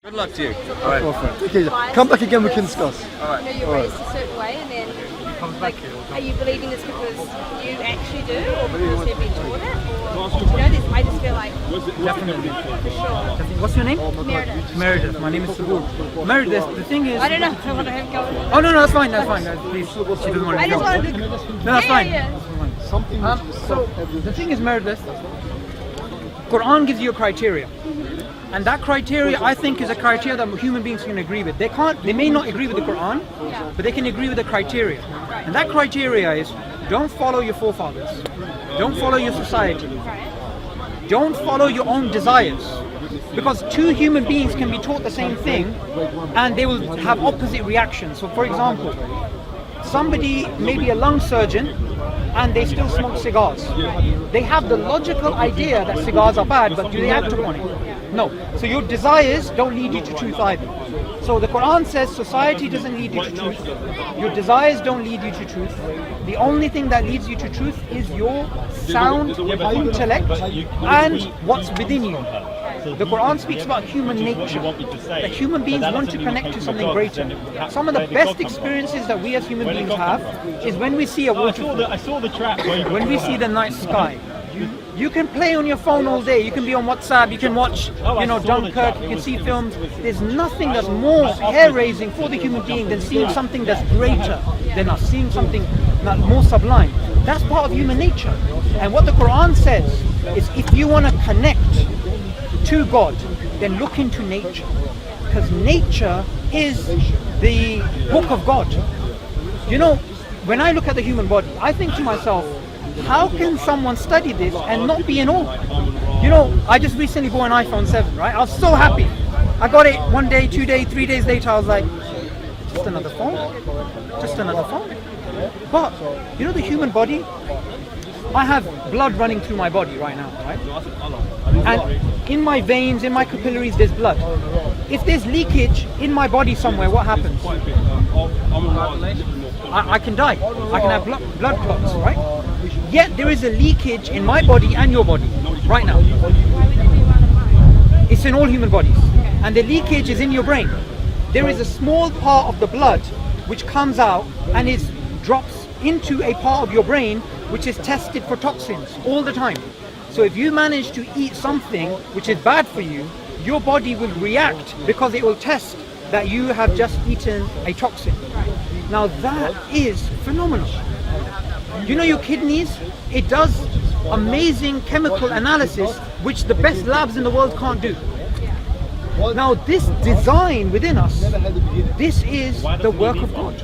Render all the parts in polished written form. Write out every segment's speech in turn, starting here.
Good luck to you. All right. Okay, come back again, we can discuss. All right. You know, you're raised a certain way, and then, like, are you believing this because you actually do, or because you've been taught it? Or, I just feel like, Definitely. for sure. What's your name? Meredith. Meredith. My name is Sabur. Meredith, the thing is... I don't know. I want to have go. Oh, no, that's fine. Please, she doesn't want I to just go. wanted to. No, that's fine. Yeah. So, the thing is, Meredith, Quran gives you a criteria. And that criteria, I think, is a criteria that human beings can agree with. They may not agree with the Quran, but they can agree with the criteria. And that criteria is, don't follow your forefathers. Don't follow your society. Don't follow your own desires. Because two human beings can be taught the same thing, and they will have opposite reactions. So, for example, somebody may be a lung surgeon, and they still smoke cigars. They have the logical idea that cigars are bad, but do they act upon it? No. So your desires don't lead you to truth either. So the Quran says society doesn't lead you to truth. Your desires don't lead you to truth. The only thing that leads you to truth is your sound intellect and what's within you. The Quran speaks about human nature, that human beings want to connect to something greater. Some of the best experiences that we as human beings have is when we see a waterfall, when we see the night sky. You can play on your phone all day, you can be on WhatsApp, you can watch, Dunkirk, you can see films. There's nothing that's more hair-raising for the human being than seeing something that's greater than us, seeing something that's more sublime. That's part of human nature. And what the Quran says is, if you want to connect to God, then look into nature. Because nature is the book of God. When I look at the human body, I think to myself, how can someone study this and not be in awe? I just recently bought an iPhone 7, right? I was so happy. I got it 1 day, 2 days, 3 days later, I was like, just another phone? Just another phone? But, the human body, I have blood running through my body right now, right? And in my veins, in my capillaries, there's blood. If there's leakage in my body somewhere, what happens? I can die. I can have blood clots, right? Yet there is a leakage in my body and your body right now. It's in all human bodies. And the leakage is in your brain. There is a small part of the blood which comes out and it drops into a part of your brain which is tested for toxins all the time. So if you manage to eat something which is bad for you, your body will react because it will test that you have just eaten a toxin. Now that is phenomenal. Your kidneys, it does amazing chemical analysis which the best labs in the world can't do. Now this design within us, this is the work of God.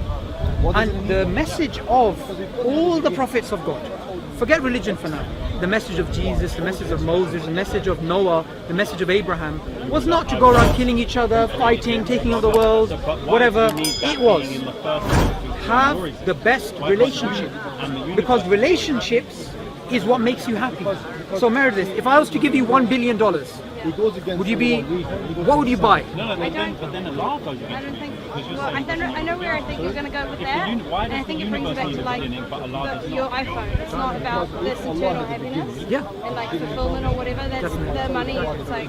And the message of all the prophets of God, forget religion for now, the message of Jesus, the message of Moses, the message of Noah, the message of Abraham, was not to go around killing each other, fighting, taking over the world, whatever. It was, have the best relationship. Because relationships is what makes you happy. So Meredith, if I was to give you $1 billion, what would you buy? I don't think. Well, I know where I think you're going to go with that, and I think it brings back to your iPhone. It's not about this internal happiness, and fulfillment or whatever. That's the money. It's not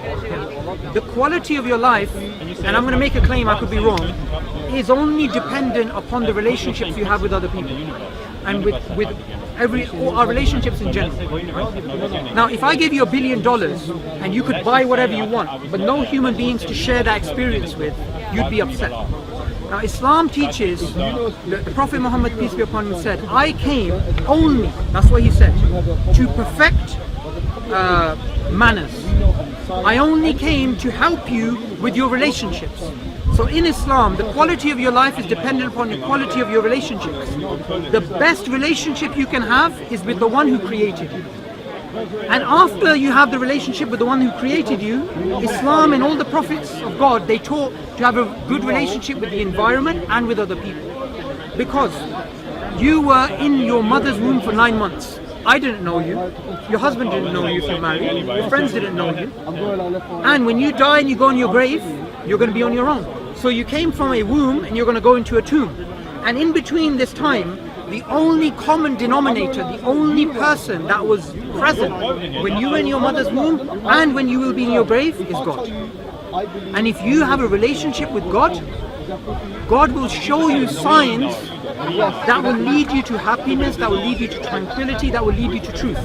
going to do anything. The quality of your life, and I'm going to make a claim, I could be wrong, is only dependent upon the relationships you have with other people, and with all our relationships in general. Right? Now, if I gave you $1 billion and you could buy whatever you want, but no human beings to share that experience with, you'd be upset. Now, Islam teaches, the Prophet Muhammad, peace be upon him, said, I came only, that's what he said, to perfect manners. I only came to help you with your relationships. So in Islam, the quality of your life is dependent upon the quality of your relationships. The best relationship you can have is with the one who created you. And after you have the relationship with the one who created you, Islam and all the prophets of God, they taught to have a good relationship with the environment and with other people. Because you were in your mother's womb for 9 months. I didn't know you. Your husband didn't know you if you're married. Your friends didn't know you. And when you die and you go in your grave, you're going to be on your own. So you came from a womb and you're going to go into a tomb. And in between this time, the only common denominator, the only person that was present when you were in your mother's womb and when you will be in your grave is God. And if you have a relationship with God, God will show you signs that will lead you to happiness, that will lead you to tranquility, that will lead you to truth.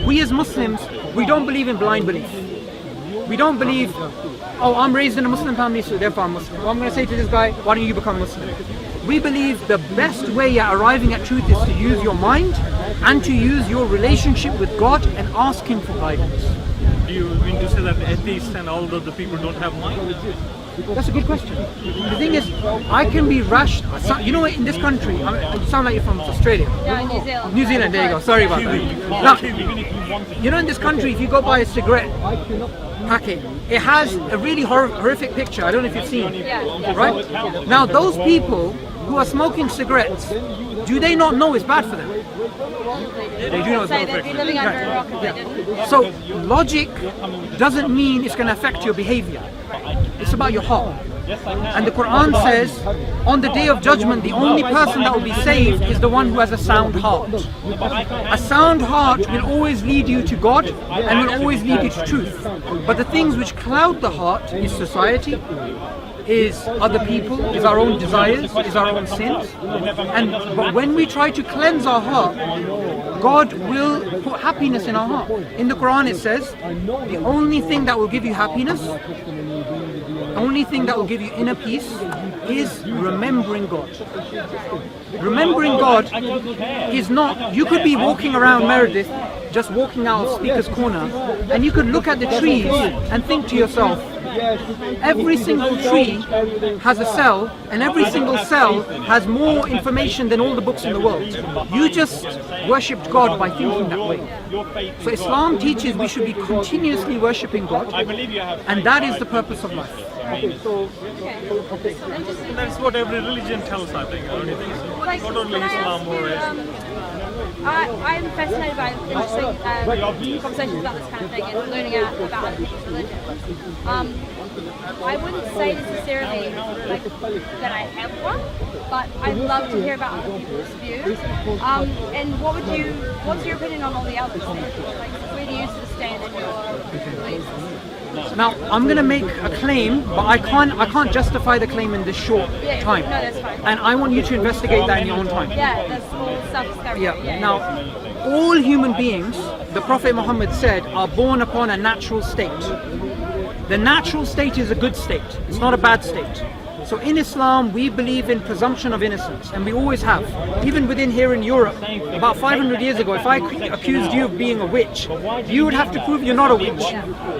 We as Muslims, we don't believe in blind belief. We don't believe, oh, I'm raised in a Muslim family, so therefore I'm Muslim. Well, I'm going to say to this guy, why don't you become Muslim? We believe the best way at arriving at truth is to use your mind and to use your relationship with God and ask Him for guidance. Do you mean to say that atheists and all the people don't have mind? That's a good question. The thing is, I can be rash. You know, in this country, you sound like you're from Australia. No, New Zealand. New Zealand, there you go. Sorry about that. Now, you know, in this country, if you go buy a cigarette packet, it has a really horrific picture. I don't know if you've seen it. Yeah. Right? Now, those people who are smoking cigarettes, do they not know it's bad for them? They do know it's bad. They'd be living under a rock if they didn't. So, logic doesn't mean it's going to affect your behavior. It's about your heart. And the Quran says, on the day of judgment, the only person that will be saved is the one who has a sound heart. A sound heart will always lead you to God and will always lead you to truth. But the things which cloud the heart is society, is other people, is our own desires, is our own sins. But when we try to cleanse our heart, God will put happiness in our heart. In the Quran it says, the only thing that will give you happiness, the only thing that will give you inner peace is remembering God. Remembering God is not, you could be walking around Meredith, just walking out of Speaker's Corner, and you could look at the trees and think to yourself, every single tree has a cell, and every single cell has more information than all the books in the world. You just worshipped God by thinking that way. So Islam teaches we should be continuously worshipping God, and that is the purpose of life. That's what every religion tells, I think. Don't you think so? Not only Islam or I'm fascinated by interesting conversations about this kind of thing and learning out about other people's religions. I wouldn't say necessarily that I have one, but I'd love to hear about other people's views. And what's your opinion on all the others? Like, where do you sort of stand in your beliefs? Now, I'm going to make a claim, but I can't justify the claim in this short time. No, that's fine. And I want you to investigate that in your own time. Yeah, that's all self-discovery. Yeah. Now, all human beings, the Prophet Muhammad said, are born upon a natural state. The natural state is a good state. It's not a bad state. So in Islam, we believe in presumption of innocence, and we always have. Even within here in Europe, about 500 years ago, if I accused you of being a witch, you would have to prove you're not a witch.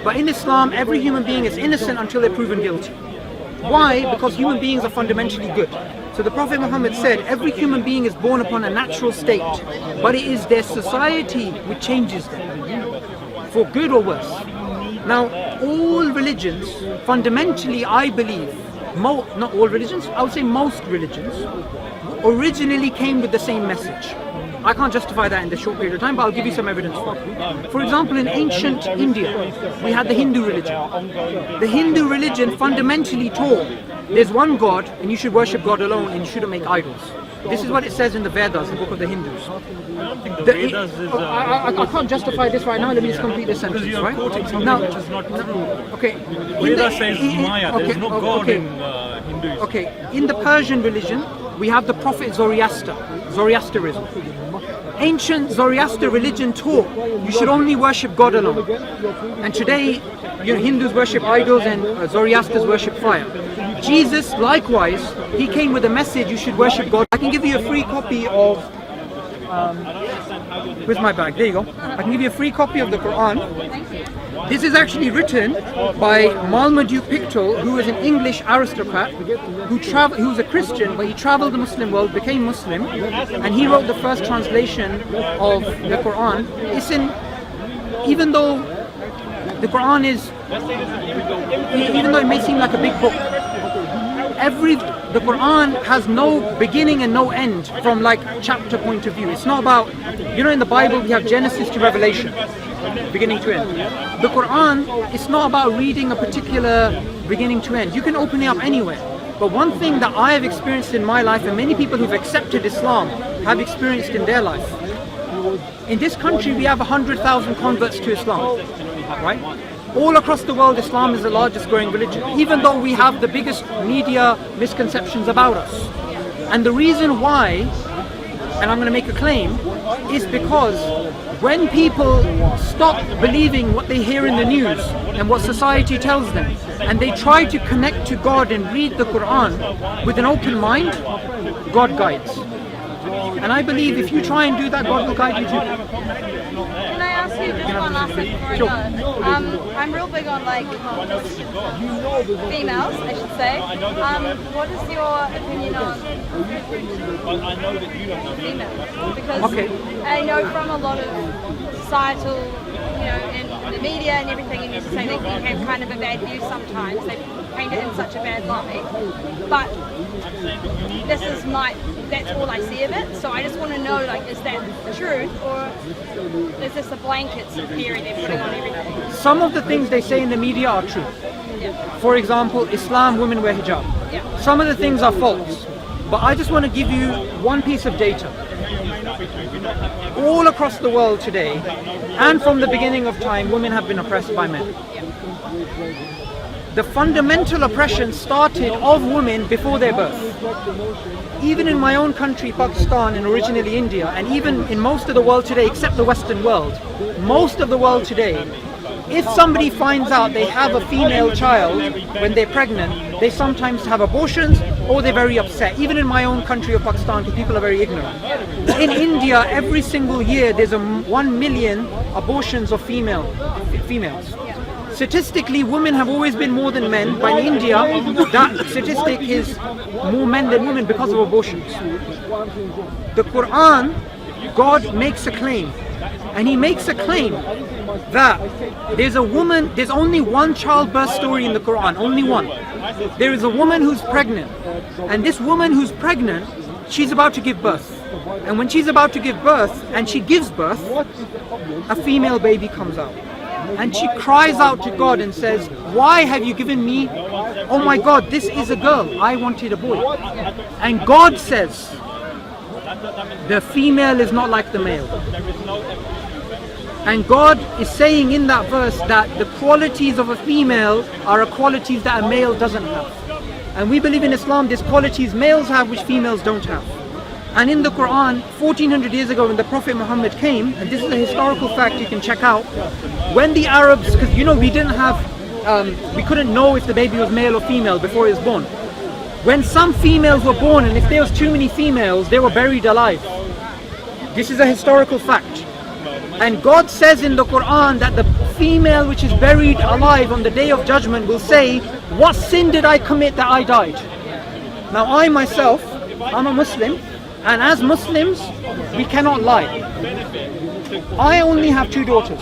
But in Islam, every human being is innocent until they're proven guilty. Why? Because human beings are fundamentally good. So the Prophet Muhammad said, every human being is born upon a natural state, but it is their society which changes them, for good or worse. Now, all religions, fundamentally, I believe, not all religions, I would say most religions, originally came with the same message. I can't justify that in this short period of time, but I'll give you some evidence for it. For example, in ancient India, we had the Hindu religion. The Hindu religion fundamentally taught there's one God, and you should worship God alone, and you shouldn't make idols. This is what it says in the Vedas, the book of the Hindus. I don't think the Vedas is... I can't justify this right now, let me just complete this sentence, Because you are right? quoting something Now, which is not true. okay. Veda says Maya, there is no God in Hinduism. Okay, in the Persian religion, we have the prophet Zoroaster, Zoroasterism. Ancient Zoroaster religion taught you should only worship God alone. And today, Hindus worship idols and Zoroasters worship fire. Jesus, likewise, he came with a message you should worship God. I can give you a free copy of... where's my bag? There you go. I can give you a free copy of the Quran. This is actually written by Marmaduke Pictou, who is an English aristocrat who was a Christian, but he traveled the Muslim world, became Muslim, and he wrote the first translation of the Quran. Even though the Quran is, even though it may seem like a big book, the Quran has no beginning and no end from like chapter point of view. It's not about, in the Bible we have Genesis to Revelation, beginning to end. The Quran, it's not about reading a particular beginning to end. You can open it up anywhere. But one thing that I have experienced in my life, and many people who've accepted Islam have experienced in their life, in this country we have 100,000 converts to Islam, right? All across the world, Islam is the largest growing religion, even though we have the biggest media misconceptions about us. And the reason why, and I'm going to make a claim, is because when people stop believing what they hear in the news and what society tells them, and they try to connect to God and read the Quran with an open mind, God guides. And I believe if you try and do that, God will guide you too. Can I ask you just one last thing before I go? I'm real big on like females, I should say. What is your opinion on females? Because I know from a lot of societal, in the media and everything, and you say they can have kind of a bad view sometimes. They paint it in such a bad light. But that's all I see of it. So I just want to know, like, is that the truth, or is this a blanket theory they're putting on everything? Some of the things they say in the media are true. For example, Islam, women wear hijab. Some of the things are false. But I just want to give you one piece of data. All across the world today, and from the beginning of time, women have been oppressed by men. The fundamental oppression started of women before their birth. Even in my own country, Pakistan, and originally India, and even in most of the world today, except the Western world, most of the world today, if somebody finds out they have a female child when they're pregnant, they sometimes have abortions or they're very upset. Even in my own country of Pakistan, because people are very ignorant. In India, every single year, there's 1 million abortions of females. Statistically, women have always been more than men, but in India, that statistic is more men than women because of abortions. The Quran, God makes a claim, and He makes a claim that there's only one childbirth story in the Quran, only one. There is a woman who's pregnant, and this woman who's pregnant, she's about to give birth. And when she's about to give birth, and she gives birth, a female baby comes out. And she cries out to God and says, why have you given me? Oh my God, this is a girl. I wanted a boy. And God says, the female is not like the male. And God is saying in that verse that the qualities of a female are qualities that a male doesn't have. And we believe in Islam there's qualities males have which females don't have. And in the Quran, 1400 years ago when the Prophet Muhammad came, and this is a historical fact you can check out, when the Arabs, because we couldn't know if the baby was male or female before he was born. When some females were born, and if there was too many females, they were buried alive. This is a historical fact. And God says in the Quran that the female which is buried alive on the day of judgment will say, what sin did I commit that I died? Now I myself, I'm a Muslim, and as Muslims, we cannot lie. I only have 2 daughters,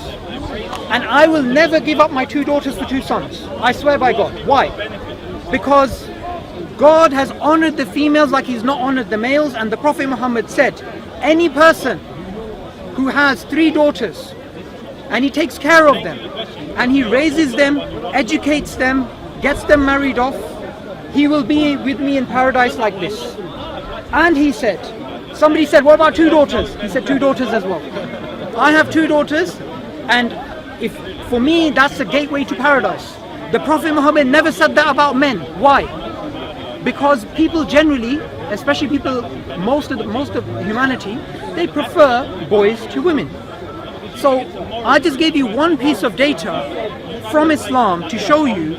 and I will never give up my 2 daughters for 2 sons. I swear by God. Why? Because God has honored the females like He's not honored the males, and the Prophet Muhammad said, any person who has 3 daughters, and he takes care of them, and he raises them, educates them, gets them married off, he will be with me in paradise like this. And he said, somebody said, what about 2 daughters? He said 2 daughters as well. I have 2 daughters, and for me that's a gateway to paradise. The Prophet Muhammad never said that about men. Why? Because people generally, especially most of humanity, they prefer boys to women. So I just gave you one piece of data from Islam to show you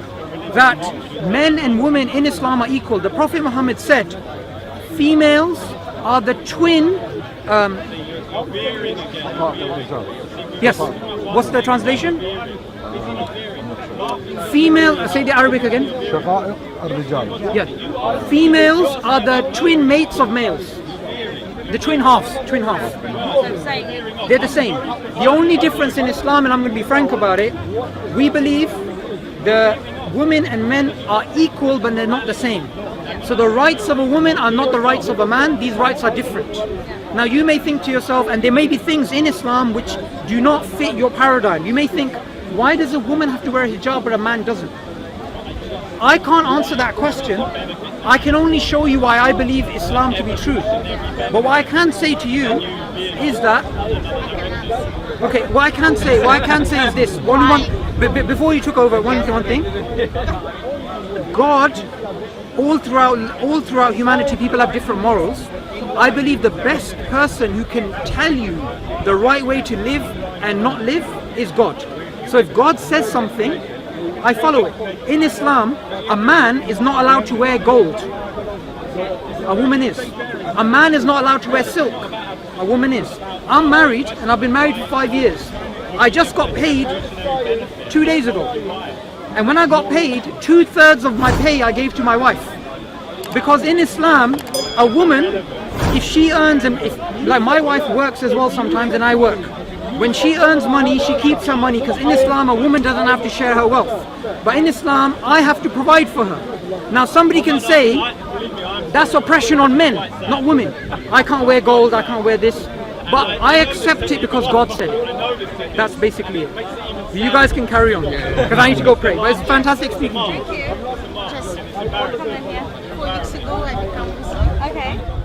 that men and women in Islam are equal. The Prophet Muhammad said, females are the twin. Yes. What's the translation? Female. Say the Arabic again. Yeah. Females are the twin mates of males. The twin halves. They're the same. The only difference in Islam, and I'm going to be frank about it, we believe the women and men are equal, but they're not the same. So the rights of a woman are not the rights of a man. These rights are different. Now you may think to yourself, and there may be things in Islam which do not fit your paradigm. You may think, why does a woman have to wear a hijab but a man doesn't? I can't answer that question. I can only show you why I believe Islam to be true. But what I can say to you is that, okay, what I can say is this. before you took over, one thing. God, all throughout humanity, people have different morals. I believe the best person who can tell you the right way to live and not live is God. So if God says something, I follow it. In Islam, a man is not allowed to wear gold. A woman is. A man is not allowed to wear silk. A woman is. I'm married and I've been married for 5 years. I just got paid 2 days ago. And when I got paid, 2/3 of my pay I gave to my wife. Because in Islam, a woman, if she earns, like my wife works as well sometimes and I work. When she earns money, she keeps her money, because in Islam a woman doesn't have to share her wealth. But in Islam, I have to provide for her. Now somebody can say, that's oppression on men, not women. I can't wear gold, I can't wear this. But I accept it because God said it. That's basically it. You guys can carry on, because I need to go pray. But it's fantastic speaking to you. Thank you. Just 4 weeks ago I became Muslim. Okay.